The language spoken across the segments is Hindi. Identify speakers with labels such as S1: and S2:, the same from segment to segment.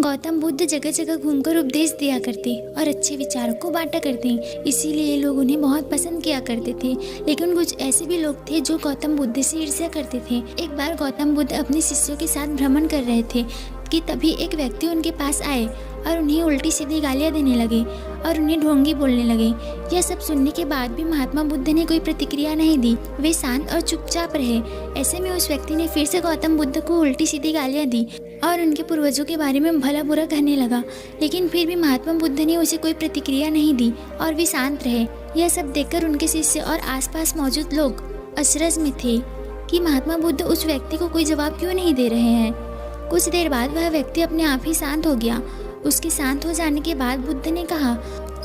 S1: गौतम बुद्ध जगह जगह घूमकर उपदेश दिया करते और अच्छे विचारों को बांटा करते, इसीलिए लोग उन्हें बहुत पसंद किया करते थे। लेकिन कुछ ऐसे भी लोग थे जो गौतम बुद्ध से ईर्ष्या करते थे। एक बार गौतम बुद्ध अपने शिष्यों के साथ भ्रमण कर रहे थे कि तभी एक व्यक्ति उनके पास आए और उन्हें उल्टी सीधी गालियां देने लगे और उन्हें ढोंगी बोलने लगे। यह सब सुनने के बाद भी महात्मा बुद्ध ने कोई प्रतिक्रिया नहीं दी, वे शांत और चुपचाप रहे। ऐसे में उस व्यक्ति ने फिर से गौतम बुद्ध को उल्टी सीधी गालियां दी और उनके पूर्वजों के बारे में भला बुरा कहने लगा, लेकिन फिर भी महात्मा बुद्ध ने उसे कोई प्रतिक्रिया नहीं दी और वे शांत रहे। यह सब देखकर उनके शिष्य और आसपास मौजूद लोग अचरज में थे कि महात्मा बुद्ध उस व्यक्ति को कोई जवाब क्यों नहीं दे रहे हैं। कुछ देर बाद वह व्यक्ति अपने आप ही शांत हो गया। उसके शांत हो जाने के बाद बुद्ध ने कहा,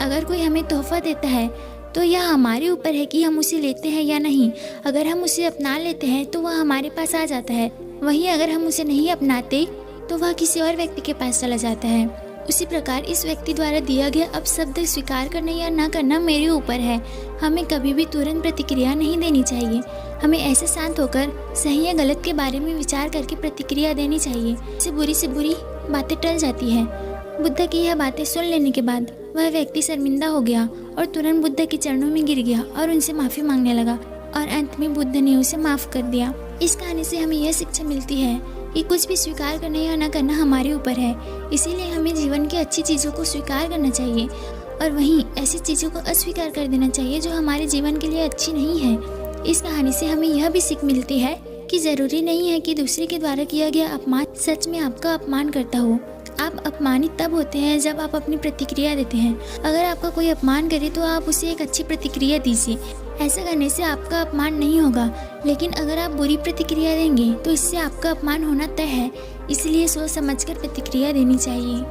S1: अगर कोई हमें तोहफा देता है तो यह हमारे ऊपर है कि हम उसे लेते हैं या नहीं। अगर हम उसे अपना लेते हैं तो वह हमारे पास आ जाता है, वहीं अगर हम उसे नहीं अपनाते तो वह किसी और व्यक्ति के पास चला जाता है। उसी प्रकार इस व्यक्ति द्वारा दिया गया अपशब्द स्वीकार करना या न करना मेरे ऊपर है। हमें कभी भी तुरंत प्रतिक्रिया नहीं देनी चाहिए। हमें ऐसे शांत होकर सही या गलत के बारे में विचार करके प्रतिक्रिया देनी चाहिए। इससे से बुरी बातें टल जाती है। बुद्ध की यह बातें सुन लेने के बाद वह व्यक्ति शर्मिंदा हो गया और तुरंत बुद्ध के चरणों में गिर गया और उनसे माफ़ी मांगने लगा और अंत में बुद्ध ने उसे माफ़ कर दिया। इस कहानी से हमें यह शिक्षा मिलती है कि कुछ भी स्वीकार करना या न करना हमारे ऊपर है, इसीलिए हमें जीवन की अच्छी चीज़ों को स्वीकार करना चाहिए और वहीं ऐसी चीज़ों को अस्वीकार कर देना चाहिए जो हमारे जीवन के लिए अच्छी नहीं है। इस कहानी से हमें यह भी सीख मिलती है कि ज़रूरी नहीं है कि दूसरे के द्वारा किया गया अपमान सच में आपका अपमान करता हो। आप अपमानित तब होते हैं जब आप अपनी प्रतिक्रिया देते हैं। अगर आपका कोई अपमान करे तो आप उसे एक अच्छी प्रतिक्रिया दीजिए। ऐसा करने से आपका अपमान नहीं होगा, लेकिन अगर आप बुरी प्रतिक्रिया देंगे तो इससे आपका अपमान होना तय है। इसलिए सोच समझकर प्रतिक्रिया देनी चाहिए।